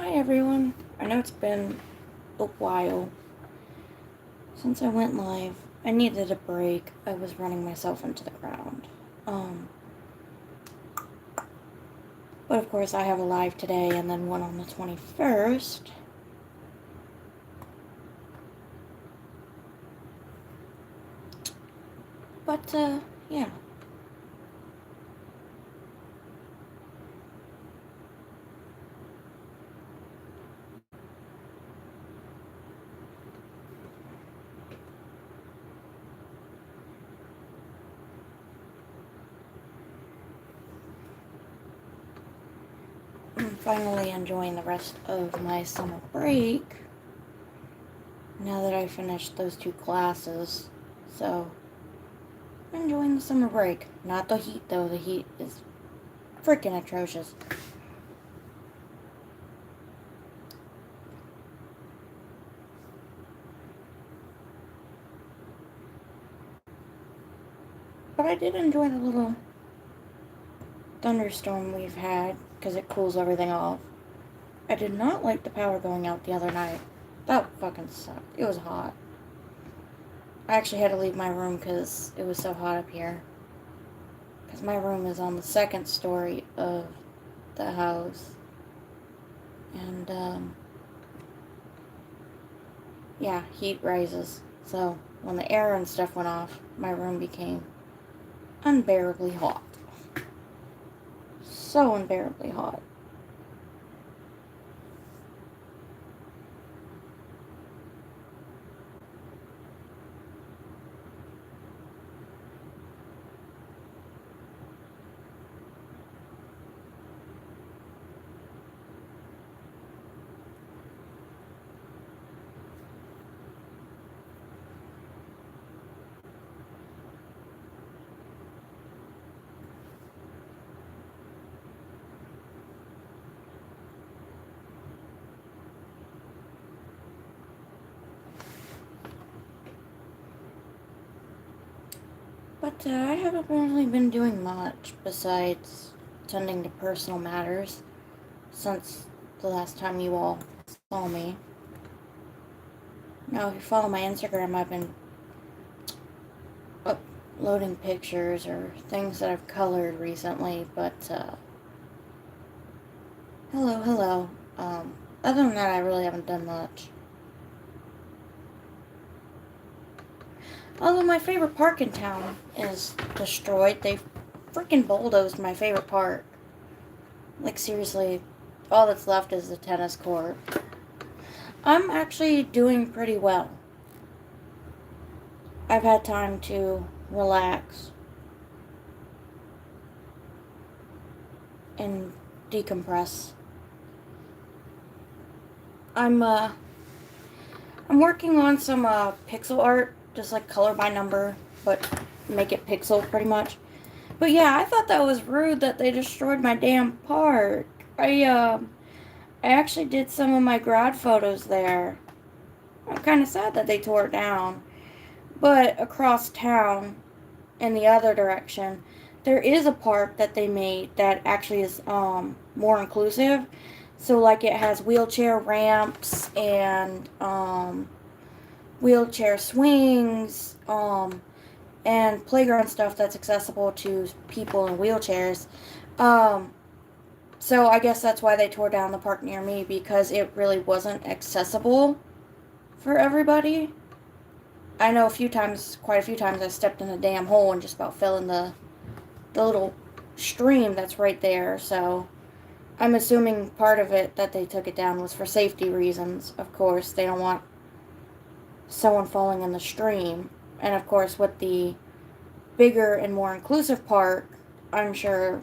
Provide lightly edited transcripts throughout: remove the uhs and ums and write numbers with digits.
Hi everyone. I know it's been a while since I went live. I needed a break. I was running myself into the ground. Um, but of course I have a live today and then one on the 21st. But, yeah. I'm finally enjoying the rest of my summer break. Now that I finished those 2 classes. So, I'm enjoying the summer break. Not the heat though. The heat is freaking atrocious. But I did enjoy the little thunderstorm we've had because it cools everything off. I did not like the power going out the other night. That fucking sucked. It was hot. I actually had to leave my room because it was so hot up here. Because my room is on the 2nd story of the house. And, yeah, heat rises. So, when the air and stuff went off, my room became unbearably hot. So unbearably hot. But I haven't really been doing much besides tending to personal matters since the last time you all saw me. Now, if you follow my Instagram, I've been uploading pictures or things that I've colored recently, but, hello. Other than that, I really haven't done much. Although my favorite park in town is destroyed, they freaking bulldozed my favorite park. Like, seriously, all that's left is the tennis court. I'm actually doing pretty well. I've had time to relax and decompress. I'm working on some pixel art, just like color by number, but make it pixel pretty much. But yeah, I thought that was rude that they destroyed my damn park. I actually did some of my grad photos there. I'm kind of sad that they tore it down. But across town, in the other direction, there is a park that they made that actually is more inclusive. So like it has wheelchair ramps and wheelchair swings and playground stuff that's accessible to people in wheelchairs. So I guess that's why they tore down the park near me, because it really wasn't accessible for everybody. I know quite a few times, I stepped in a damn hole and just about fell in the little stream that's right there. So I'm assuming part of it that they took it down was for safety reasons. Of course, they don't want someone falling in the stream. And of course, with the bigger and more inclusive park, I'm sure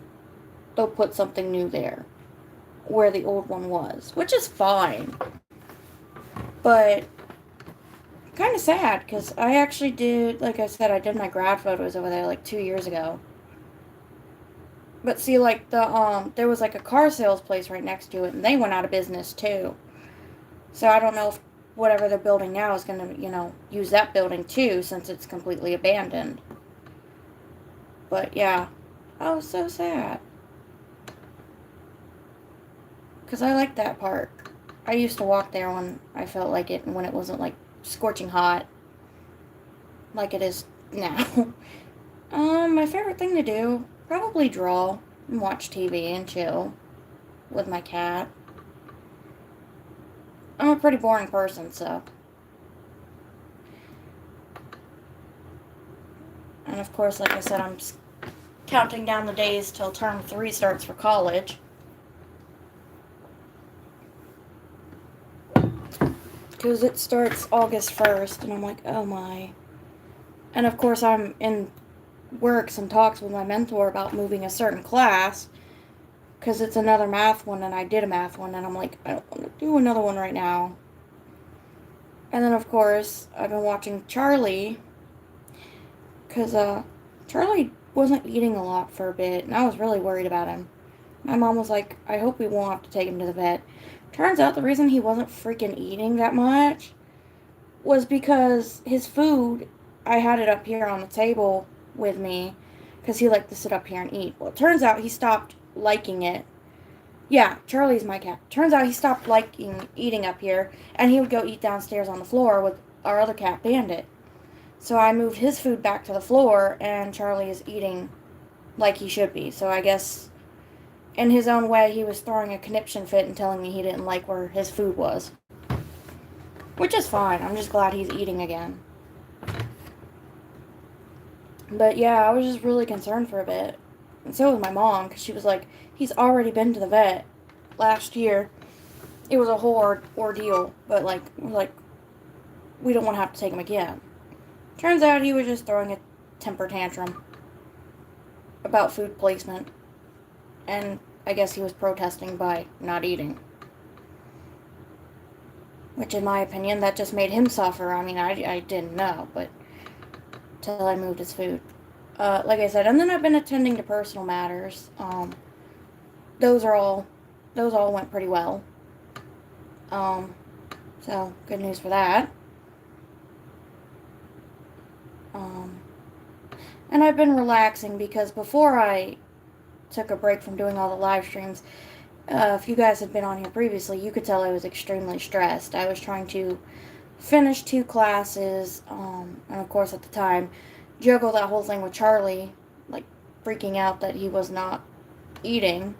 they'll put something new there where the old one was, which is fine. But kind of sad because I actually did, like I said, I did my grad photos over there like 2 years ago. But see, like there was like a car sales place right next to it, and they went out of business too. So I don't know if whatever they're building now is going to, use that building too, since it's completely abandoned. But yeah, I was so sad because I like that park. I used to walk there when I felt like it and when it wasn't like scorching hot like it is now. My favorite thing to do, probably draw and watch TV and chill with my cat. I'm a pretty boring person, so. And of course, like I said, I'm counting down the days till term 3 starts for college. Because it starts August 1st, and I'm like, oh my. And of course, I'm in work some talks with my mentor about moving a certain class because it's another math one, and I did a math one, and I'm like, I don't want to do another one right now. And then, of course, I've been watching Charlie because Charlie wasn't eating a lot for a bit, and I was really worried about him. My mom was like, I hope we won't have to take him to the vet. Turns out the reason he wasn't freaking eating that much was because his food, I had it up here on the table with me because he liked to sit up here and eat. Well, it turns out he stopped liking it. Yeah, Charlie's my cat. Turns out he stopped liking eating up here, and he would go eat downstairs on the floor with our other cat, Bandit. So I moved his food back to the floor, and Charlie is eating like he should be. So I guess, in his own way, he was throwing a conniption fit and telling me he didn't like where his food was. Which is fine. I'm just glad he's eating again. But yeah, I was just really concerned for a bit. And so was my mom, because she was like, he's already been to the vet last year. It was a whole ordeal, but we don't want to have to take him again. Turns out he was just throwing a temper tantrum about food placement. And I guess he was protesting by not eating. Which, in my opinion, that just made him suffer. I mean, I didn't know, but till I moved his food. Like I said, and then I've been attending to personal matters. Those all went pretty well. So good news for that. And I've been relaxing because before I took a break from doing all the live streams, if you guys had been on here previously, you could tell I was extremely stressed. I was trying to finish 2 classes, and of course at the time, juggle that whole thing with Charlie, like freaking out that he was not eating,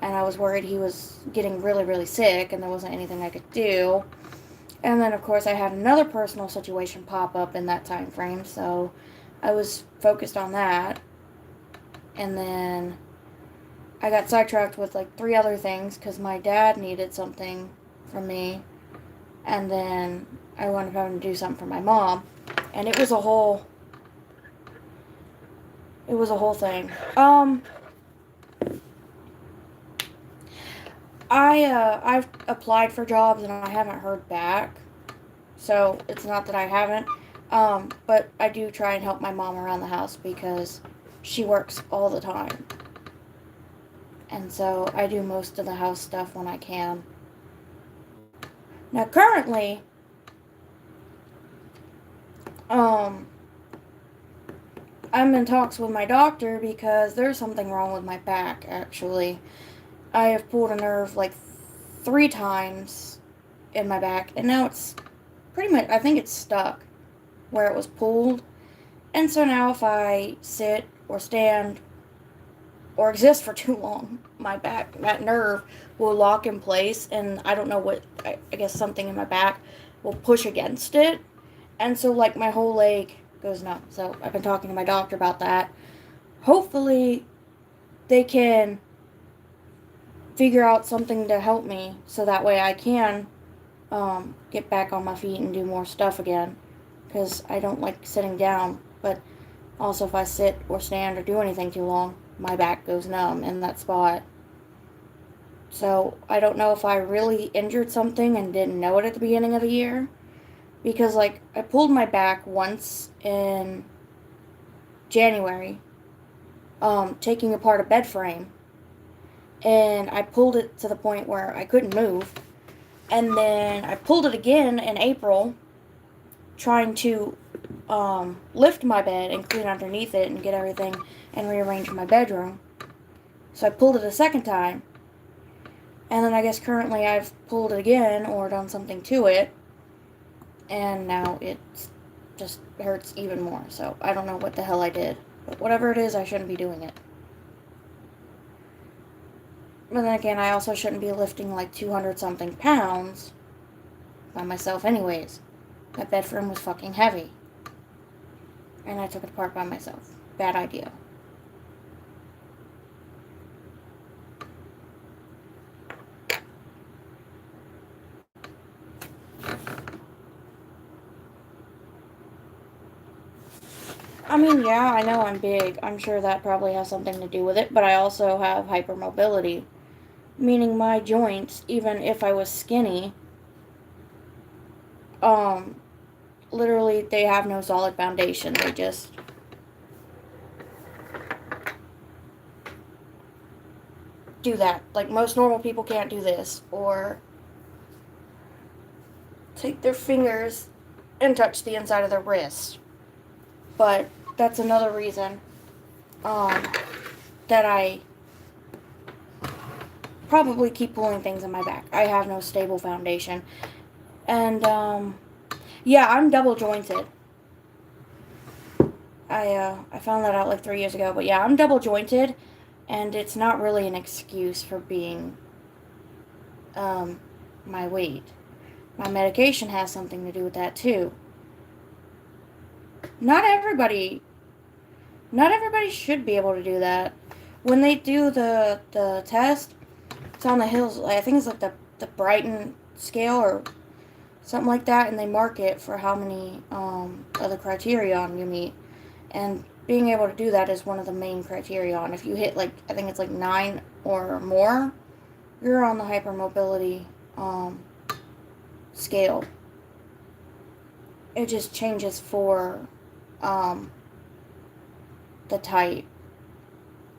and I was worried he was getting really, really sick, and there wasn't anything I could do. And then, of course, I had another personal situation pop up in that time frame, so I was focused on that. And then I got sidetracked with like 3 other things because my dad needed something from me, and then I wound up having to do something for my mom, and it was a whole thing. I've applied for jobs and I haven't heard back, so it's not that I haven't, but I do try and help my mom around the house because she works all the time. And so I do most of the house stuff when I can. Now currently, I'm in talks with my doctor because there's something wrong with my back, actually. I have pulled a nerve like 3 times in my back, and now it's pretty much, I think it's stuck where it was pulled. And so now if I sit or stand or exist for too long, my back, that nerve will lock in place, and I don't know what, I guess something in my back will push against it, and so like my whole leg goes numb. So I've been talking to my doctor about that. Hopefully they can figure out something to help me so that way I can get back on my feet and do more stuff again, because I don't like sitting down, but also if I sit or stand or do anything too long, my back goes numb in that spot. So I don't know if I really injured something and didn't know it at the beginning of the year, because like I pulled my back once in January, taking apart a bed frame, and I pulled it to the point where I couldn't move, and then I pulled it again in April, trying to lift my bed and clean underneath it and get everything and rearrange my bedroom. So I pulled it a second time, And then I guess currently I've pulled it again or done something to it, and now it just hurts even more. So I don't know what the hell I did. But whatever it is, I shouldn't be doing it. But then again, I also shouldn't be lifting like 200 something pounds by myself anyways. That bed frame was fucking heavy. And I took it apart by myself. Bad idea. I mean, yeah, I know I'm big. I'm sure that probably has something to do with it, but I also have hypermobility, meaning my joints, even if I was skinny, um, literally they have no solid foundation. They just do that. Like most normal people can't do this or take their fingers and touch the inside of their wrist. But that's another reason that I probably keep pulling things in my back. I have no stable foundation. And yeah, I'm double jointed. I found that out like 3 years ago, but yeah, I'm double jointed, and it's not really an excuse for being my weight. My medication has something to do with that too. Not everybody not everybody should be able to do that. When they do the test, it's on the hills. I think it's like the Brighton scale or something like that, and they mark it for how many of the criterion you meet. And being able to do that is one of the main criterion. If you hit like I think it's like 9 or more, you're on the hypermobility scale. It just changes for the type.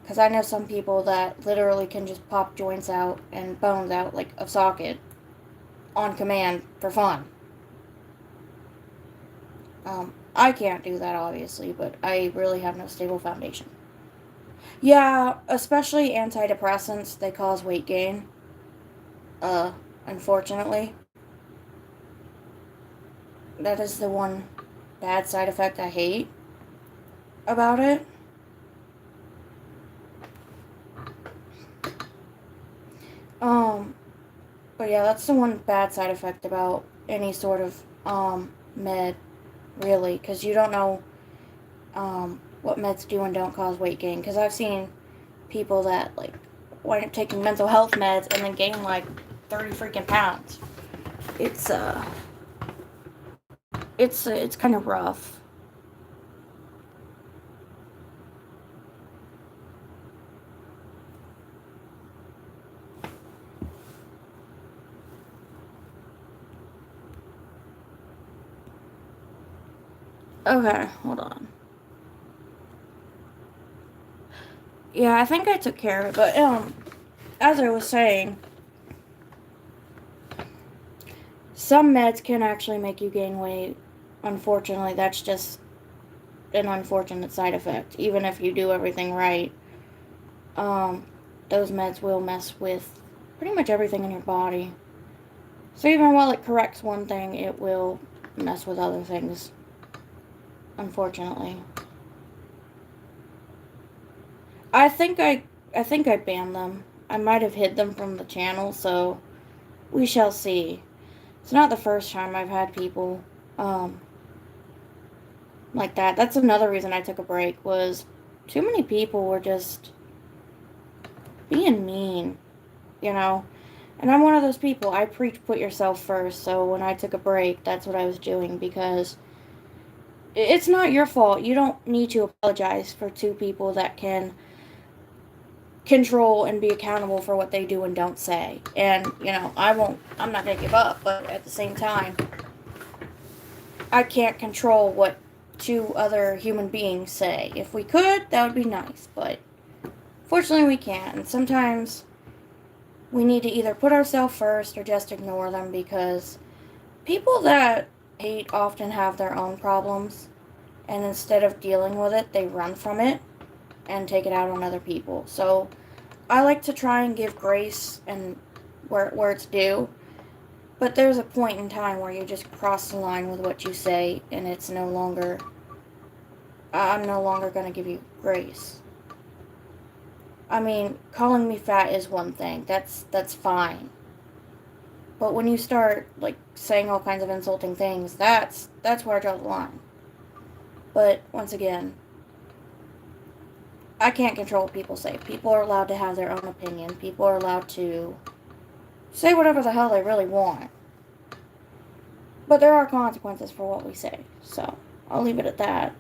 Because I know some people that literally can just pop joints out and bones out like a socket on command for fun. I can't do that, obviously, but I really have no stable foundation. Yeah, especially antidepressants, they cause weight gain. Unfortunately. That is the one bad side effect I hate about it. But yeah, that's the one bad side effect about any sort of med, really, because you don't know what meds do and don't cause weight gain. Because I've seen people that like wind up taking mental health meds and then gain like 30 freaking pounds. It's kind of rough. Okay, hold on. Yeah, I think I took care of it, but as I was saying, some meds can actually make you gain weight. Unfortunately, that's just an unfortunate side effect. Even if you do everything right, um, those meds will mess with pretty much everything in your body. So even while it corrects one thing, it will mess with other things. Unfortunately, I think I banned them. I might have hid them from the channel, so we shall see. It's not the first time I've had people like that. That's another reason I took a break, was too many people were just being mean, you know. And I'm one of those people. I preach put yourself first. So when I took a break, that's what I was doing, because it's not your fault. You don't need to apologize for two people that can control and be accountable for what they do and don't say. And, I'm not going to give up, but at the same time, I can't control what two other human beings say. If we could, that would be nice, but fortunately we can't. And sometimes we need to either put ourselves first or just ignore them, because people that hate often have their own problems, and instead of dealing with it, they run from it and take it out on other people. So I like to try and give grace and where it's due. But there's a point in time where you just cross the line with what you say, and it's no longer. I'm no longer going to give you grace. I mean, calling me fat is one thing. That's fine. But when you start like saying all kinds of insulting things, that's where I draw the line. But once again, I can't control what people say. People are allowed to have their own opinion. People are allowed to say whatever the hell they really want. But there are consequences for what we say. So, I'll leave it at that.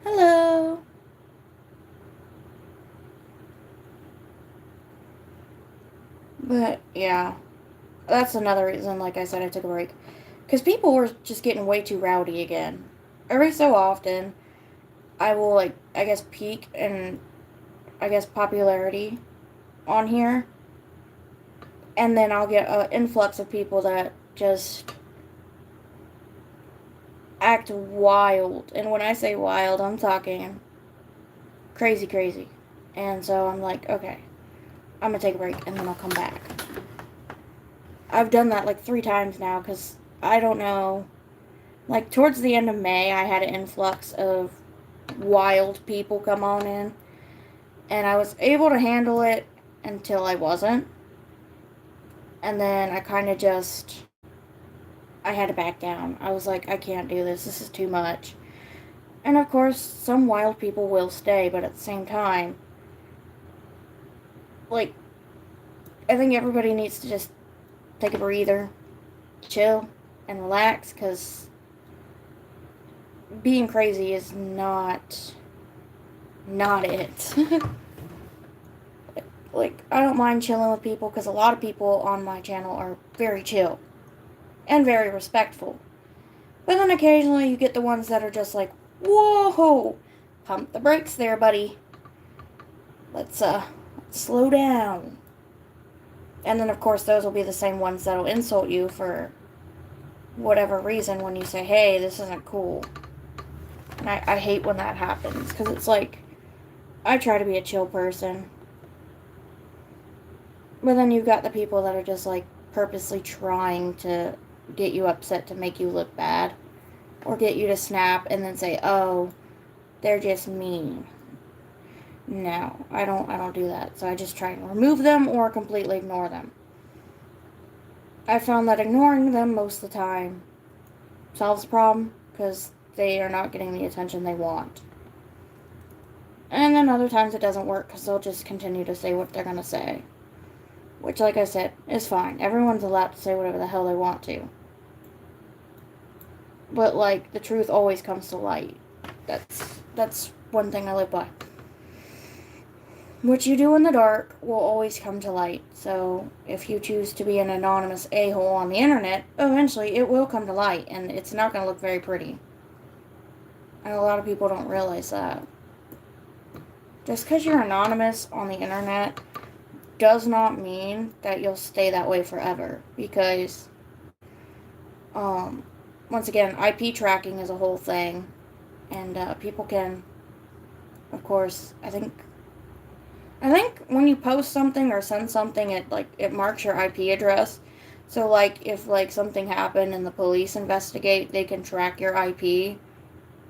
Hello. But, yeah. That's another reason, like I said, I took a break. Because people were just getting way too rowdy again. Every so often, I will, like, I guess, peak in, I guess, popularity on here. And then I'll get an influx of people that just act wild. And when I say wild, I'm talking crazy, crazy. And so I'm like, okay, I'm going to take a break and then I'll come back. I've done that like 3 times now because I don't know. Like towards the end of May, I had an influx of wild people come on in. And I was able to handle it until I wasn't. And then I kind of just, I had to back down. I was like, I can't do this. This is too much. And of course, some wild people will stay, but at the same time, like, I think everybody needs to just take a breather, chill, and relax, because being crazy is not it. Like, I don't mind chilling with people, because a lot of people on my channel are very chill and very respectful. But then occasionally you get the ones that are just like, whoa, pump the brakes there, buddy. Let's slow down. And then, of course, those will be the same ones that'll insult you for whatever reason when you say, hey, this isn't cool. And I hate when that happens, because it's like, I try to be a chill person. But then you've got the people that are just, like, purposely trying to get you upset to make you look bad. Or get you to snap and then say, oh, they're just mean. No, I don't do that. So I just try and remove them or completely ignore them. I found that ignoring them most of the time solves the problem, because they are not getting the attention they want. And then other times it doesn't work, because they'll just continue to say what they're going to say. Which, like I said, is fine. Everyone's allowed to say whatever the hell they want to. But, like, the truth always comes to light. That's one thing I live by. What you do in the dark will always come to light. So, if you choose to be an anonymous a-hole on the internet, eventually it will come to light, and it's not going to look very pretty. And a lot of people don't realize that. Just because you're anonymous on the internet does not mean that you'll stay that way forever. Because, once again, IP tracking is a whole thing. And people can, of course, I think when you post something or send something, it marks your IP address. So, like, if, like, something happened and the police investigate, they can track your IP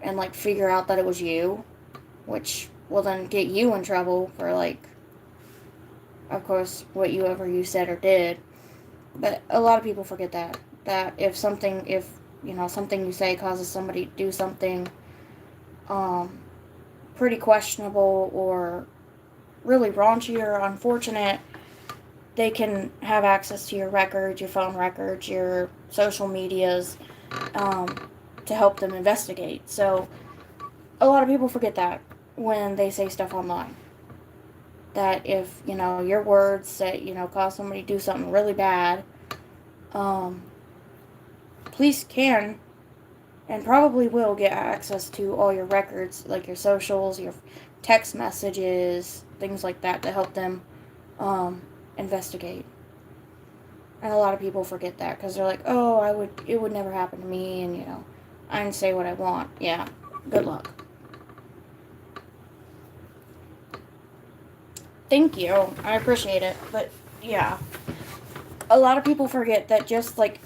and, like, figure out that it was you. Which will then get you in trouble for, like, of course, whatever you said or did. But a lot of people forget that. That if something you say causes somebody to do something pretty questionable or really raunchy or unfortunate, they can have access to your records, your phone records, your social medias, to help them investigate. So a lot of people forget that when they say stuff online. That if, your words that, cause somebody to do something really bad, police can and probably will get access to all your records, like your socials, your text messages, things like that, to help them investigate. And a lot of people forget that, because they're like, oh, it would never happen to me, and, I can say what I want. Yeah, good luck. Thank you. I appreciate it. But, yeah. a lot of people forget that just like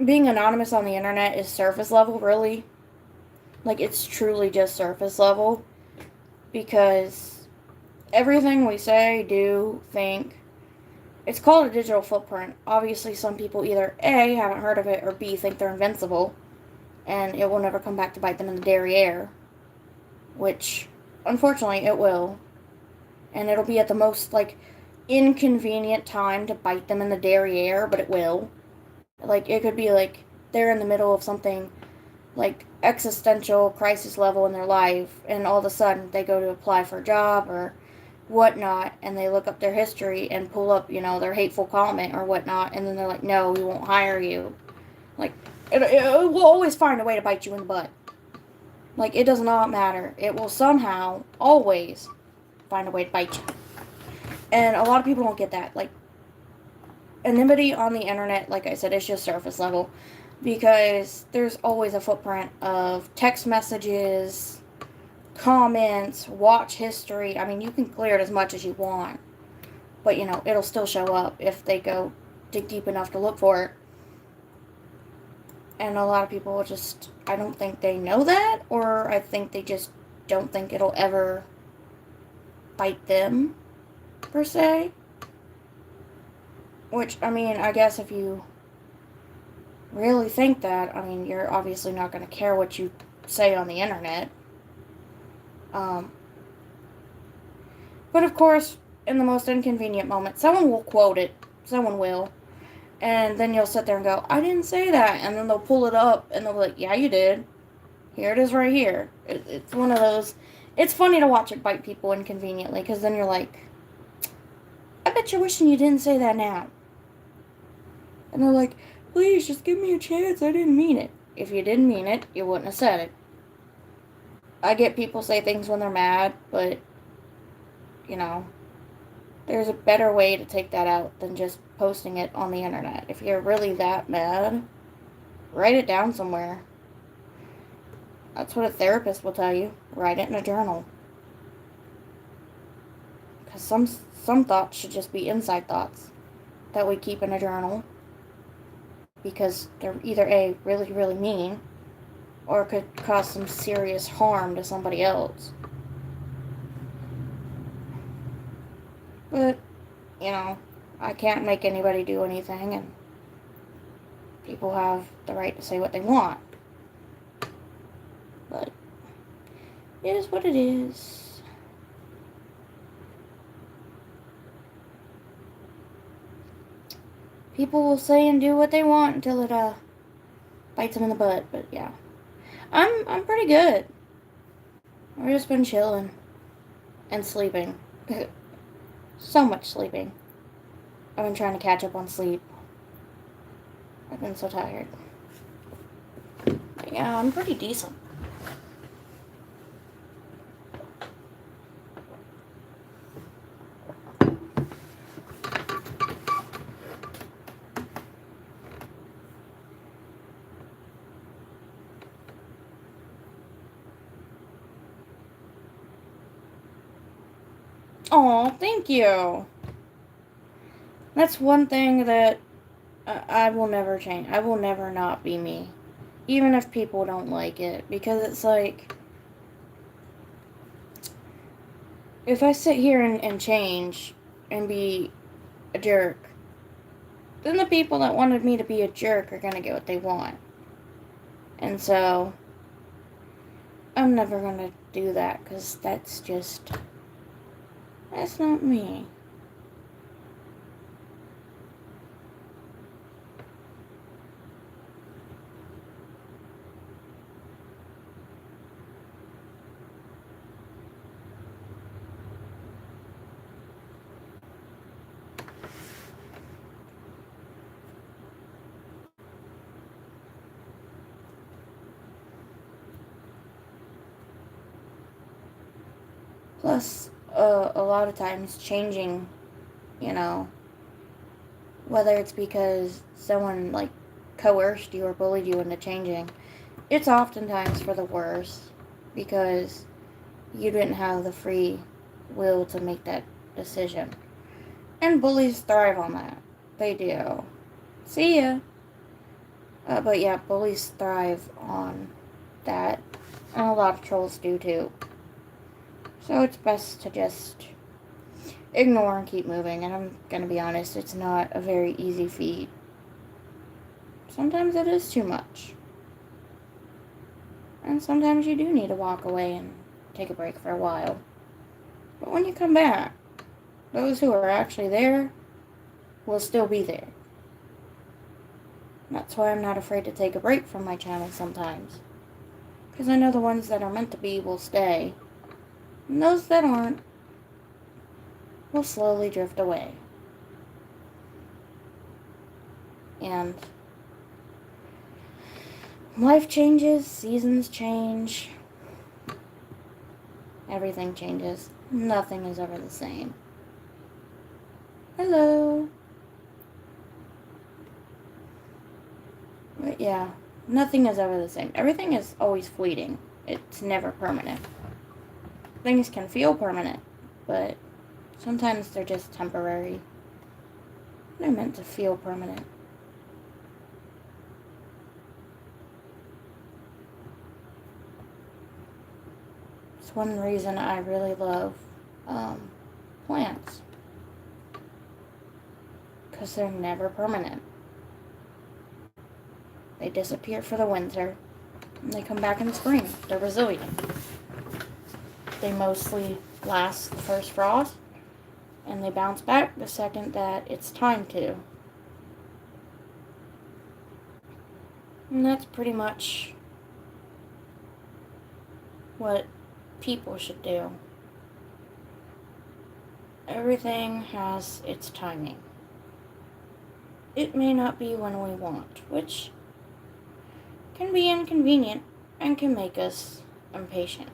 being anonymous on the internet is surface level, really. Like, it's truly just surface level because everything we say, do, think, it's called a digital footprint. Obviously, some people either A, haven't heard of it, or B, think they're invincible and it will never come back to bite them in the derriere, which, unfortunately, it will. And it'll be at the most, like, inconvenient time to bite them in the derriere, but it will. Like, it could be, like, they're in the middle of something, like, existential crisis level in their life, and all of a sudden they go to apply for a job or whatnot, and they look up their history and pull up, their hateful comment or whatnot, and then they're like, no, we won't hire you. Like, it will always find a way to bite you in the butt. Like, it does not matter. It will somehow, always, find a way to bite you. And a lot of people don't get that. Like, anonymity on the internet, like I said, is just surface level. Because there's always a footprint of text messages, comments, watch history. I mean, you can clear it as much as you want. But, it'll still show up if they go dig deep enough to look for it. And a lot of people just, I don't think they know that, or I think they just don't think it'll ever bite them, per se. Which, I mean, I guess if you really think that, I mean, you're obviously not going to care what you say on the internet. But of course, in the most inconvenient moment, someone will quote it. Someone will. And then you'll sit there and go, I didn't say that. And then they'll pull it up and they'll be like, yeah, you did. Here it is right here. It's one of those. It's funny to watch it bite people inconveniently because then you're like, I bet you're wishing you didn't say that now. And they're like, please, just give me a chance. I didn't mean it. If you didn't mean it, you wouldn't have said it. I get people say things when they're mad, but, there's a better way to take that out than just posting it on the internet. If you're really that mad, write it down somewhere. That's what a therapist will tell you. Write it in a journal. Because some thoughts should just be inside thoughts that we keep in a journal. Because they're either A, really, really mean, or could cause some serious harm to somebody else. But, I can't make anybody do anything, and people have the right to say what they want. But it is what it is. People will say and do what they want until it bites them in the butt. But yeah, I'm pretty good. I've just been chilling and sleeping. So much sleeping. I've been trying to catch up on sleep. I've been so tired. But yeah, I'm pretty decent. Oh, thank you. That's one thing that I will never change. I will never not be me. Even if people don't like it. Because it's like, if I sit here and change and be a jerk, then the people that wanted me to be a jerk are going to get what they want. And so, I'm never going to do that because that's not me. Plus, a lot of times changing, whether it's because someone, like, coerced you or bullied you into changing, it's oftentimes for the worse because you didn't have the free will to make that decision. And bullies thrive on that. They do. See ya. But yeah, bullies thrive on that. And a lot of trolls do too. So it's best to just ignore and keep moving. And I'm gonna be honest, it's not a very easy feat. Sometimes it is too much. And sometimes you do need to walk away and take a break for a while. But when you come back, those who are actually there will still be there. That's why I'm not afraid to take a break from my channel sometimes. Because I know the ones that are meant to be will stay. And those that aren't will slowly drift away. And life changes, seasons change, everything changes. Nothing is ever the same. Hello. But yeah, nothing is ever the same. Everything is always fleeting. It's never permanent. Things can feel permanent, but sometimes they're just temporary. They're meant to feel permanent. It's one reason I really love plants. Because they're never permanent. They disappear for the winter, and they come back in the spring. They're resilient. They mostly last the first frost, and they bounce back the second that it's time to. And that's pretty much what people should do. Everything has its timing. It may not be when we want, which can be inconvenient and can make us impatient.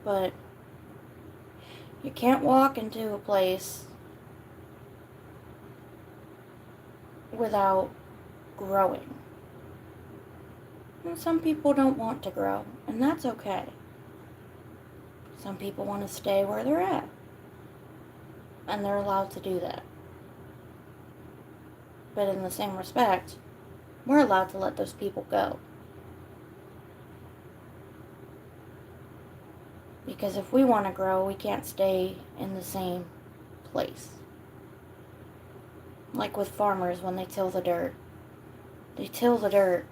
But you can't walk into a place without growing. And some people don't want to grow, and that's okay. Some people want to stay where they're at, and they're allowed to do that. But in the same respect, we're allowed to let those people go. Because if we want to grow, we can't stay in the same place. Like with farmers when they till the dirt. They till the dirt,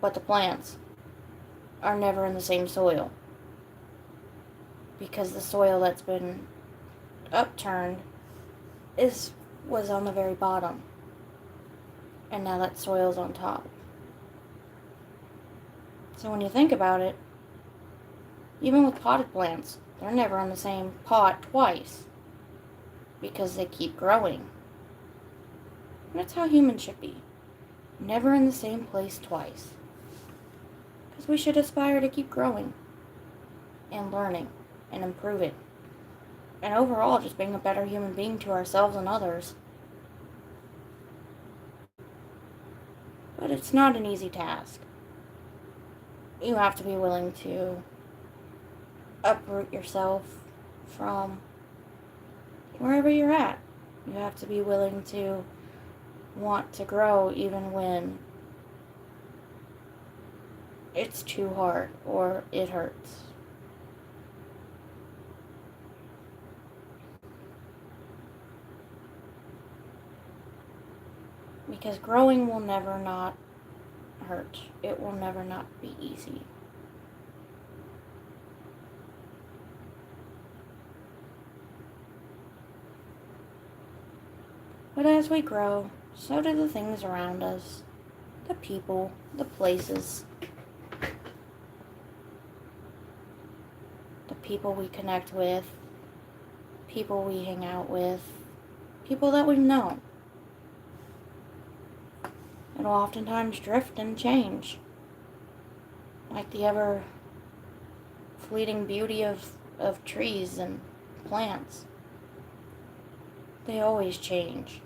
but the plants are never in the same soil. Because the soil that's been upturned was on the very bottom. And now that soil's on top. So when you think about it, even with potted plants, they're never in the same pot twice. Because they keep growing. And that's how humans should be. Never in the same place twice. Because we should aspire to keep growing. And learning. And improving. And overall, just being a better human being to ourselves and others. But it's not an easy task. You have to be willing to uproot yourself from wherever you're at. You have to be willing to want to grow even when it's too hard or it hurts. Because growing will never not hurt. It will never not be easy. But as we grow, so do the things around us. The people, the places. The people we connect with. People we hang out with. People that we've known. It'll oftentimes drift and change. Like the ever fleeting beauty of trees and plants. They always change.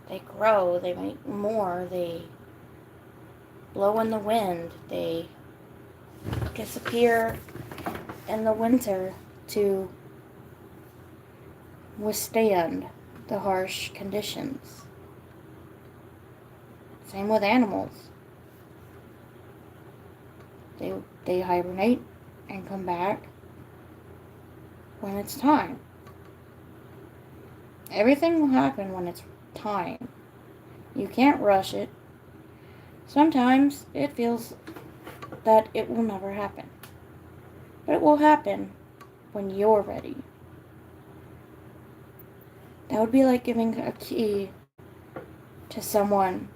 They grow, they make more, they blow in the wind, they disappear in the winter to withstand the harsh conditions. Same with animals. They hibernate and come back when it's time. Everything will happen when it's time. You can't rush it. Sometimes it feels that it will never happen. But it will happen when you're ready. That would be like giving a key to someone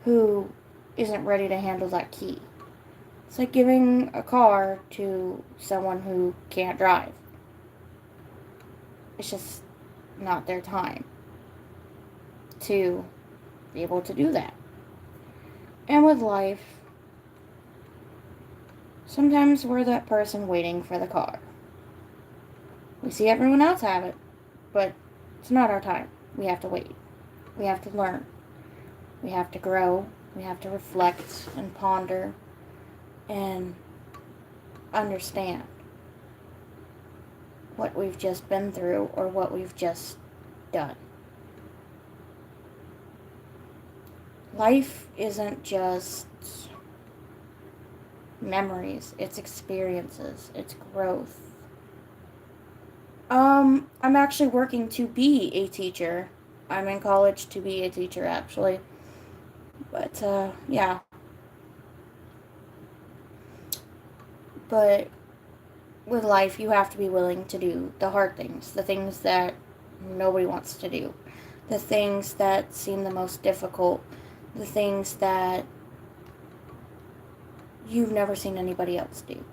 who isn't ready to handle that key. It's like giving a car to someone who can't drive. It's just not their time to be able to do that. And with life, sometimes we're that person waiting for the car. We see everyone else have it, but it's not our time. We have to wait. We have to learn. We have to grow. We have to reflect and ponder and understand what we've just been through or what we've just done. Life isn't just memories, it's experiences, it's growth. I'm actually working to be a teacher. I'm in college to be a teacher, actually. But, yeah. But with life, you have to be willing to do the hard things, the things that nobody wants to do, the things that seem the most difficult, the things that you've never seen anybody else do.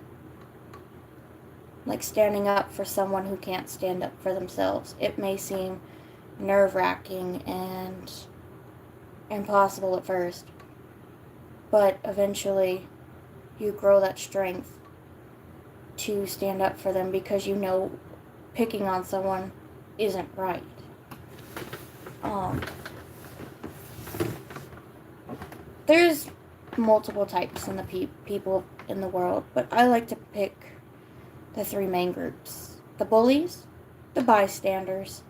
Like standing up for someone who can't stand up for themselves. It may seem nerve-wracking and impossible at first, but eventually you grow that strength to stand up for them because you know picking on someone isn't right. There's multiple types in the people in the world, but I like to pick the three main groups: the bullies, the bystanders,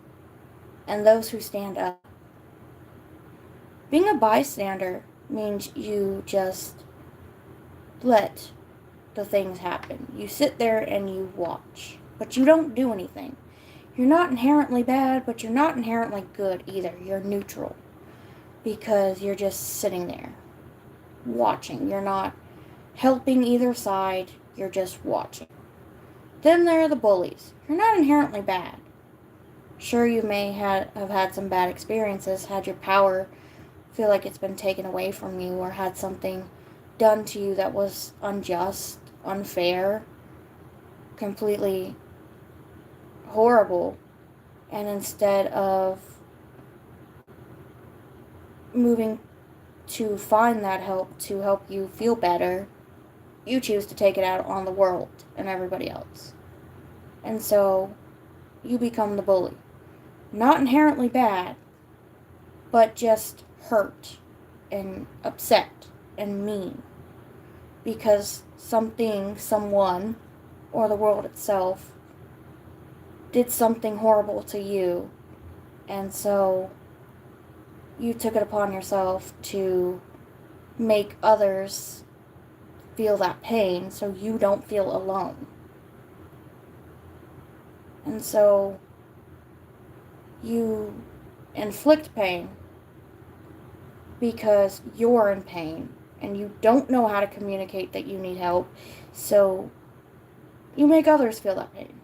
and those who stand up. Being a bystander means you just let the things happen. You sit there and you watch, but you don't do anything. You're not inherently bad, but you're not inherently good either. You're neutral because you're just sitting there watching. You're not helping either side, you're just watching. Then there are the bullies. You're not inherently bad. Sure, you may have had some bad experiences, had your power feel like it's been taken away from you, or had something done to you that was unjust, unfair, completely horrible, and instead of moving to find that help to help you feel better, you choose to take it out on the world and everybody else. And so you become the bully. Not inherently bad, but just hurt and upset and mean because something, someone, or the world itself did something horrible to you, and so you took it upon yourself to make others feel that pain so you don't feel alone. And so you inflict pain because you're in pain and you don't know how to communicate that you need help, so you make others feel that pain.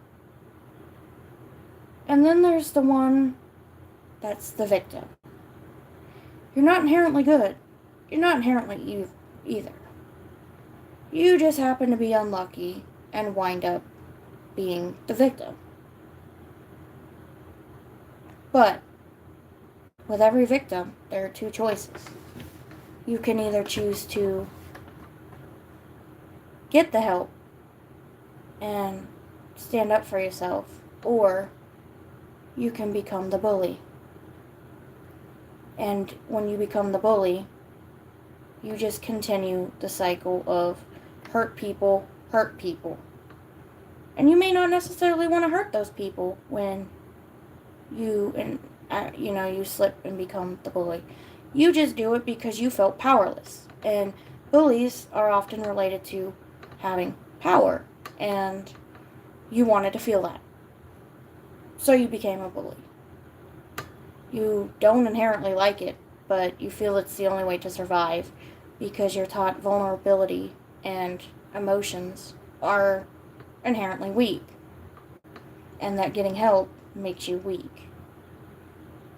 And then there's the one that's the victim. You're not inherently good. You're not inherently either. You just happen to be unlucky and wind up being the victim. But with every victim, there are two choices. You can either choose to get the help and stand up for yourself, or you can become the bully. And when you become the bully, you just continue the cycle of hurt people. And you may not necessarily want to hurt those people when you slip and become the bully. You just do it because you felt powerless. And bullies are often related to having power, and you wanted to feel that. So you became a bully. You don't inherently like it, but you feel it's the only way to survive because you're taught vulnerability and emotions are inherently weak, and that getting help makes you weak.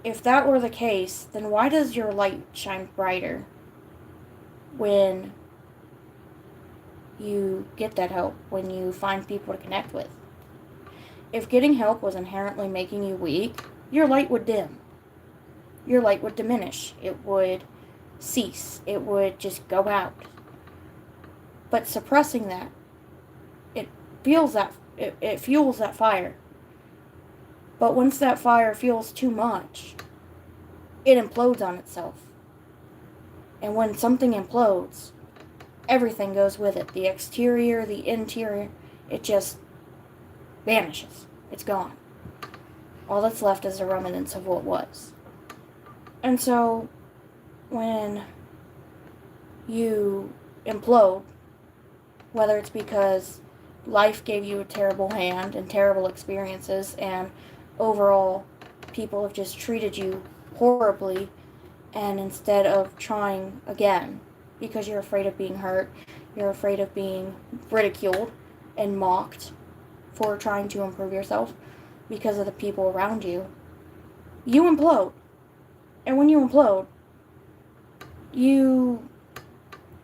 If that were the case, then why does your light shine brighter when you get that help, when you find people to connect with? If getting help was inherently making you weak, your light would dim. Your light would diminish. It would cease. It would just go out. But suppressing that, it fuels that fire. But once that fire fuels too much, it implodes on itself. And when something implodes, everything goes with it. The exterior, the interior, it just vanishes. It's gone. All that's left is the remnants of what was. And so, when you implode, whether it's because life gave you a terrible hand and terrible experiences, and overall people have just treated you horribly, and instead of trying again because you're afraid of being hurt, you're afraid of being ridiculed and mocked for trying to improve yourself because of the people around you, you implode. And when you implode, you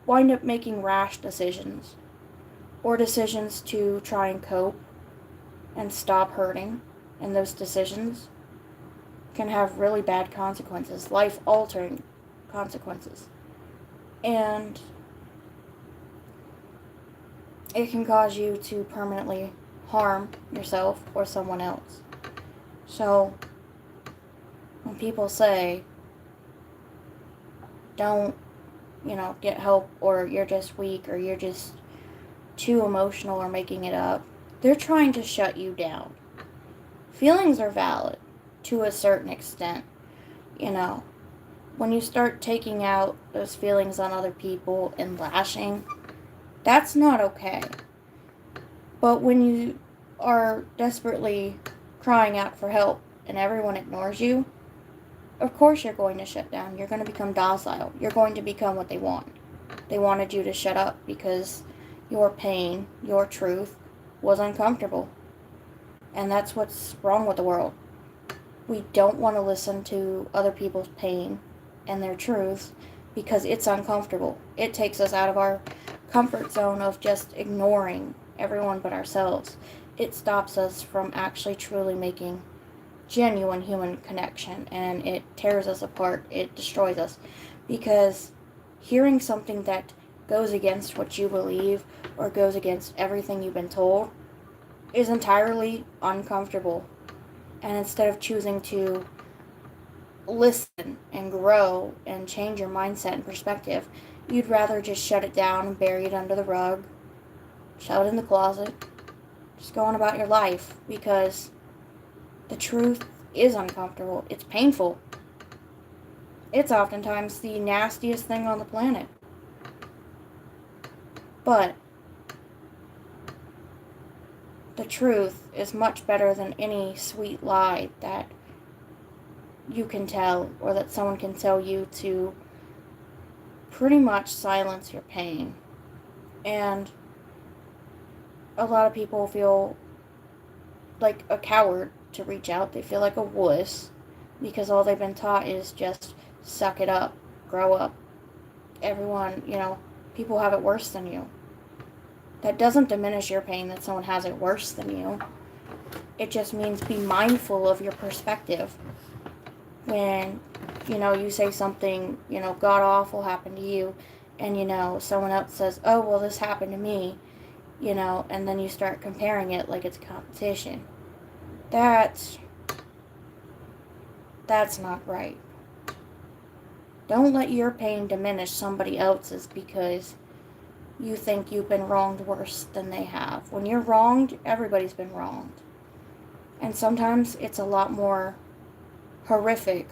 wind up making rash decisions, or decisions to try and cope and stop hurting, and those decisions can have really bad consequences, life-altering consequences. And it can cause you to permanently harm yourself or someone else. So, when people say, don't, get help, or you're just weak, or you're just too emotional, or making it up, they're trying to shut you down. Feelings are valid to a certain extent. When you start taking out those feelings on other people and lashing, that's not okay. But when you are desperately crying out for help and everyone ignores you, of course you're going to shut down. You're going to become docile. You're going to become what they want. They wanted you to shut up because your pain, your truth, was uncomfortable. And that's what's wrong with the world. We don't want to listen to other people's pain and their truths because it's uncomfortable. It takes us out of our comfort zone of just ignoring everyone but ourselves. It stops us from actually truly making genuine human connection, and it tears us apart. It destroys us because hearing something that goes against what you believe or goes against everything you've been told is entirely uncomfortable. And instead of choosing to listen and grow and change your mindset and perspective, you'd rather just shut it down and bury it under the rug, shove it in the closet, just go on about your life, because the truth is uncomfortable. It's painful. It's oftentimes the nastiest thing on the planet. But the truth is much better than any sweet lie that you can tell, or that someone can tell you to pretty much silence your pain. And a lot of people feel like a coward to reach out. They feel like a wuss because all they've been taught is just suck it up, grow up. Everyone, people have it worse than you. That doesn't diminish your pain that someone has it worse than you. It just means be mindful of your perspective. When, you say something, god awful happened to you, and, someone else says, oh, well, this happened to me, and then you start comparing it like it's a competition. That's not right. Don't let your pain diminish somebody else's because you think you've been wronged worse than they have. When you're wronged, everybody's been wronged. And sometimes it's a lot more horrific.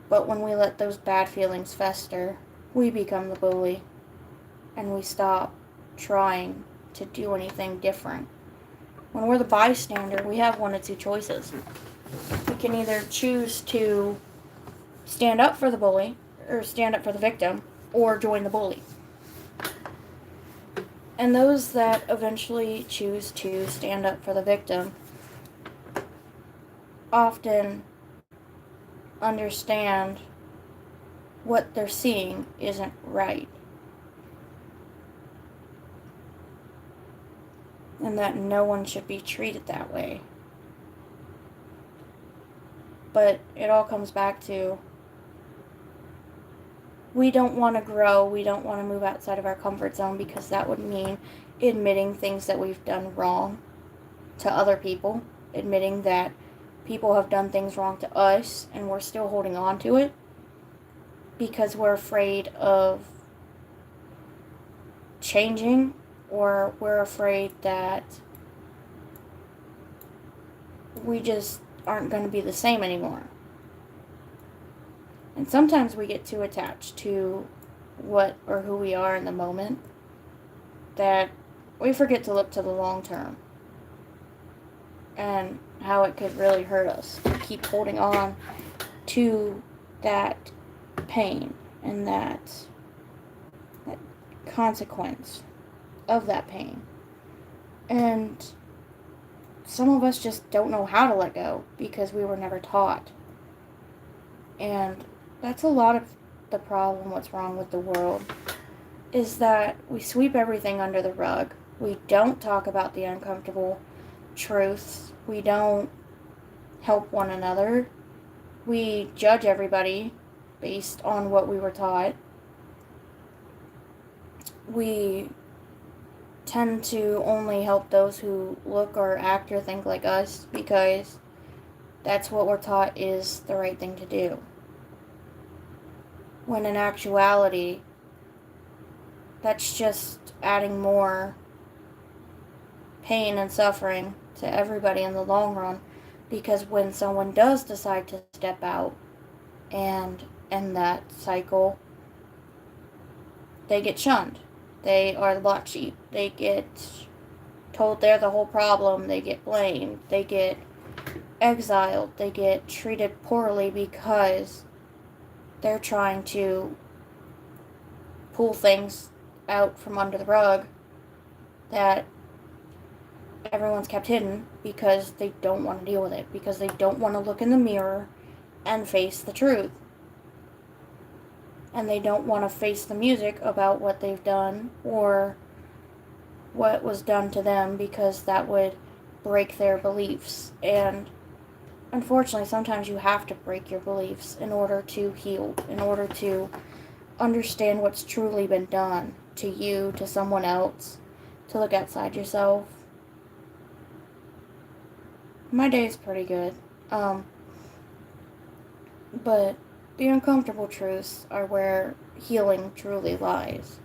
But when we let those bad feelings fester, we become the bully, and we stop trying to do anything different. When we're the bystander, we have one of two choices. We can either choose to stand up for the bully, or stand up for the victim, or join the bully. And those that eventually choose to stand up for the victim often understand what they're seeing isn't right. And that no one should be treated that way. But it all comes back to, we don't want to grow, we don't want to move outside of our comfort zone, because that would mean admitting things that we've done wrong to other people, admitting that people have done things wrong to us and we're still holding on to it because we're afraid of changing, or we're afraid that we just aren't going to be the same anymore. And sometimes we get too attached to what or who we are in the moment that we forget to look to the long term and how it could really hurt us to keep holding on to that pain and that consequence of that pain. And some of us just don't know how to let go because we were never taught. And that's a lot of the problem. What's wrong with the world is that we sweep everything under the rug. We don't talk about the uncomfortable truths. We don't help one another. We judge everybody based on what we were taught. We tend to only help those who look or act or think like us because that's what we're taught is the right thing to do. When in actuality, that's just adding more pain and suffering to everybody in the long run, because when someone does decide to step out and end that cycle, they get shunned. They are the black sheep. They get told they're the whole problem. They get blamed. They get exiled. They get treated poorly because they're trying to pull things out from under the rug that everyone's kept hidden because they don't want to deal with it, because they don't want to look in the mirror and face the truth. And they don't want to face the music about what they've done or what was done to them, because that would break their beliefs. And unfortunately, sometimes you have to break your beliefs in order to heal, in order to understand what's truly been done to you, to someone else, to look outside yourself. My day is pretty good. But the uncomfortable truths are where healing truly lies.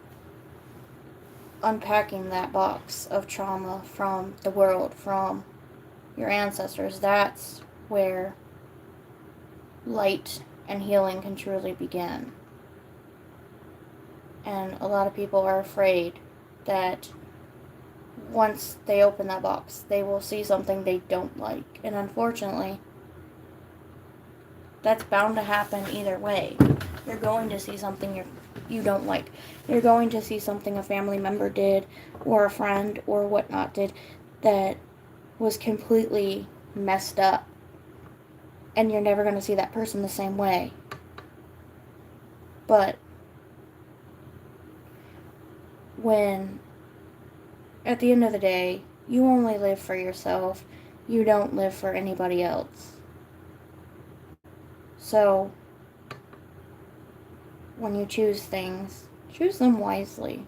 Unpacking that box of trauma from the world, from your ancestors, that's where light and healing can truly begin. And a lot of people are afraid that once they open that box, they will see something they don't like. And unfortunately, that's bound to happen either way. You're going to see something you don't like. You're going to see something a family member did, or a friend, or whatnot did, that was completely messed up. And you're never going to see that person the same way. But when, at the end of the day, you only live for yourself, you don't live for anybody else. So, when you choose things, choose them wisely.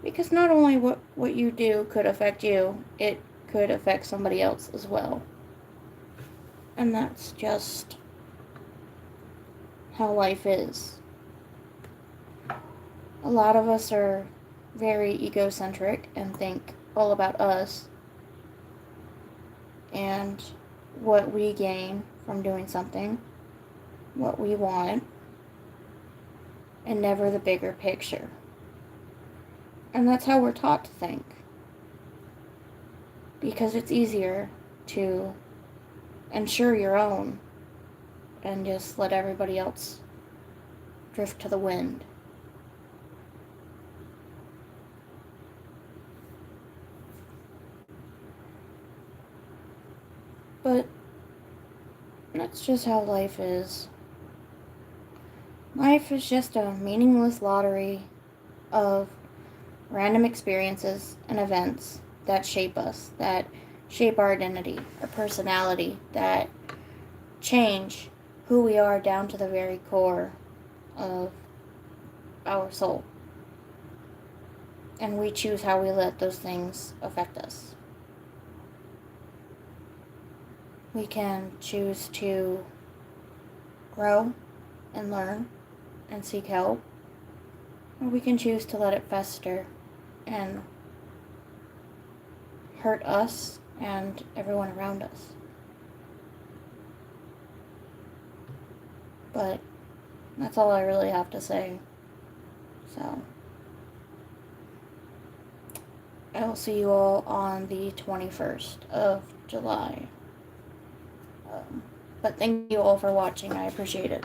Because not only what you do could affect you, it could affect somebody else as well. And that's just how life is. A lot of us are very egocentric and think all about us. And what we gain from doing something, what we want, and never the bigger picture. And that's how we're taught to think. Because it's easier to ensure your own and just let everybody else drift to the wind. But that's just how life is. Life is just a meaningless lottery of random experiences and events that shape us, that shape our identity, our personality, that change who we are down to the very core of our soul. And we choose how we let those things affect us. We can choose to grow and learn and seek help, or we can choose to let it fester and hurt us and everyone around us. But that's all I really have to say. So, I will see you all on the 21st of July. But thank you all for watching. I appreciate it.